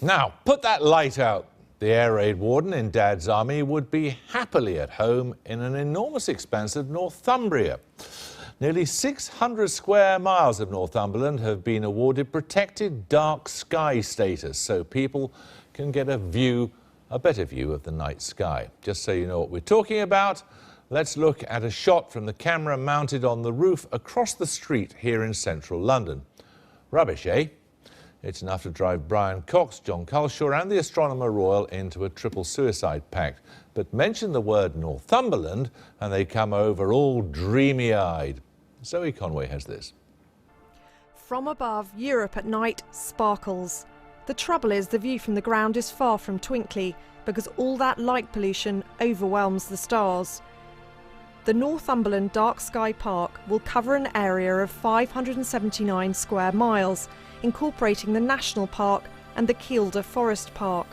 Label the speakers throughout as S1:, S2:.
S1: Now, put that light out. The air raid warden in Dad's army would be happily at home in an enormous expanse of Northumbria. Nearly 600 square miles of Northumberland have been awarded protected dark sky status, so people can get a better view of the night sky. Just so you know what we're talking about, let's look at a shot from the camera mounted on the roof across the street here in central London. Rubbish, eh? It's enough to drive Brian Cox, John Culshaw and the Astronomer Royal into a triple suicide pact. But mention the word Northumberland and they come over all dreamy-eyed. Zoe Conway has this.
S2: From above, Europe at night sparkles. The trouble is the view from the ground is far from twinkly because all that light pollution overwhelms the stars. The Northumberland Dark Sky Park will cover an area of 579 square miles, incorporating the National Park and the Kielder Forest Park.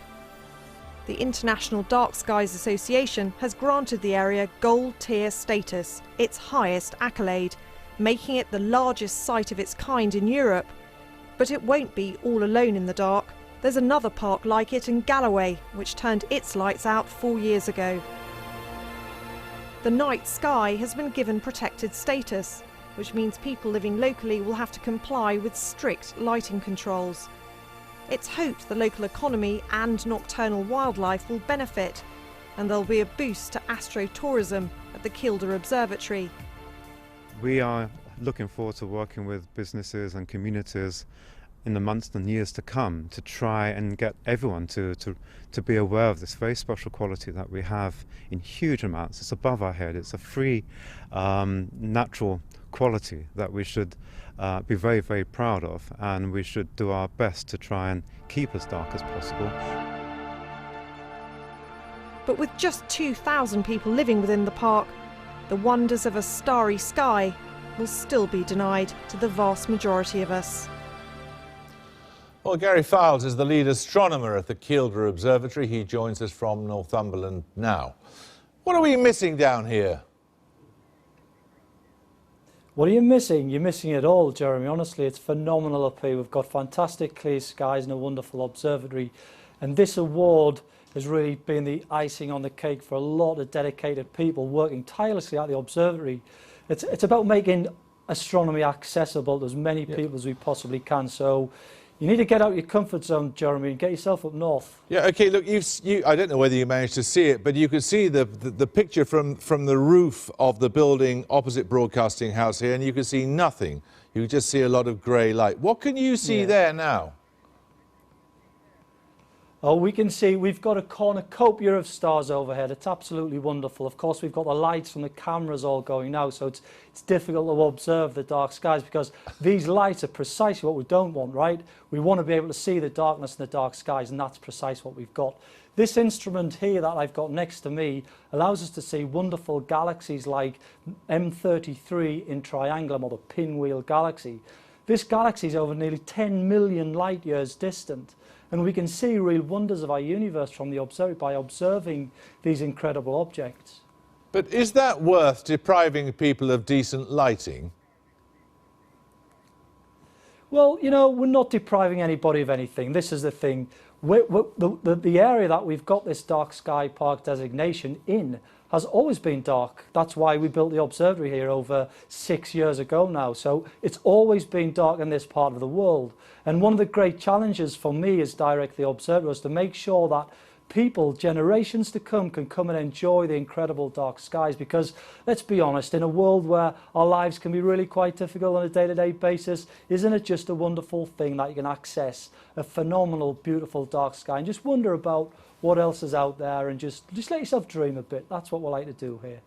S2: The International Dark Skies Association has granted the area Gold Tier status, its highest accolade, making it the largest site of its kind in Europe. But it won't be all alone in the dark. There's another park like it in Galloway, which turned its lights out 4 years ago. The night sky has been given protected status, which means people living locally will have to comply with strict lighting controls. It's hoped the local economy and nocturnal wildlife will benefit, and there'll be a boost to astrotourism at the Kielder Observatory.
S3: We are looking forward to working with businesses and communities in the months and years to come to try and get everyone to be aware of this very special quality that we have in huge amounts. It's above our head. It's a free, natural quality that we should be very, very proud of, and we should do our best to try and keep as dark as possible.
S2: But with just 2,000 people living within the park, the wonders of a starry sky will still be denied to the vast majority of us.
S1: Well, Gary Fildes is the lead astronomer at the Kielder Observatory. He joins us from Northumberland now. What are we missing down here?
S4: What are you missing? You're missing it all, Jeremy. Honestly, it's phenomenal up here. We've got fantastic clear skies and a wonderful observatory. And this award has really been the icing on the cake for a lot of dedicated people working tirelessly at the observatory. It's about making astronomy accessible to as many people as we possibly can. So you need to get out your comfort zone, Jeremy, and get yourself up north. Yeah,
S1: OK, look, I don't know whether you managed to see it, but you could see the picture from the roof of the building opposite Broadcasting House here, and you could see nothing. You could just see a lot of grey light. What can you see there now?
S4: Oh, we can see we've got a cornucopia of stars overhead. It's absolutely wonderful. Of course, we've got the lights from the cameras all going now, so it's difficult to observe the dark skies because these lights are precisely what we don't want, right? We want to be able to see the darkness in the dark skies, and that's precisely what we've got. This instrument here that I've got next to me allows us to see wonderful galaxies like M33 in Triangulum, or the Pinwheel Galaxy. This galaxy is over nearly 10 million light years distant. And we can see real wonders of our universe from the observatory by observing these incredible objects.
S1: But is that worth depriving people of decent lighting?
S4: Well, you know, we're not depriving anybody of anything. This is the thing. The area that we've got this dark sky park designation in has always been dark. That's why we built the observatory here over 6 years ago now. So it's always been dark in this part of the world. And one of the great challenges for me as director of the observatory is to make sure that people, generations to come, can come and enjoy the incredible dark skies, because let's be honest, in a world where our lives can be really quite difficult on a day-to-day basis, isn't it just a wonderful thing that you can access a phenomenal, beautiful dark sky and just wonder about what else is out there and just let yourself dream a bit. That's what we like to do here.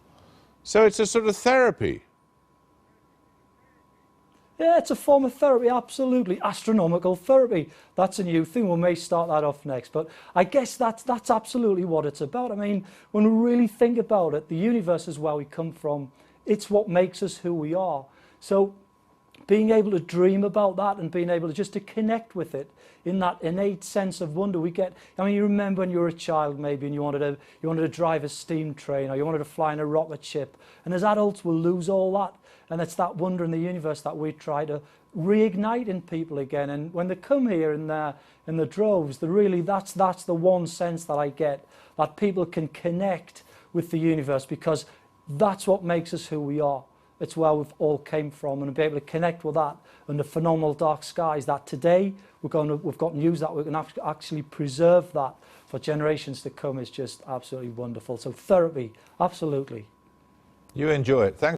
S1: So it's a sort of therapy?
S4: Yeah, it's a form of therapy, absolutely. Astronomical therapy. That's a new thing. We may start that off next. But I guess that's absolutely what it's about. I mean, when we really think about it, the universe is where we come from. It's what makes us who we are. So being able to dream about that and being able to just to connect with it in that innate sense of wonder we get. I mean, you remember when you were a child maybe and you wanted to drive a steam train, or you wanted to fly in a rocket ship. And as adults, we'll lose all that. And it's that wonder in the universe that we try to reignite in people again. And when they come here in the droves, that's the one sense that I get, that people can connect with the universe, because that's what makes us who we are. It's where we've all came from, and to be able to connect with that and the phenomenal dark skies that today we've got news that we can actually preserve that for generations to come is just absolutely wonderful. So therapy, absolutely.
S1: You enjoy it. Thanks.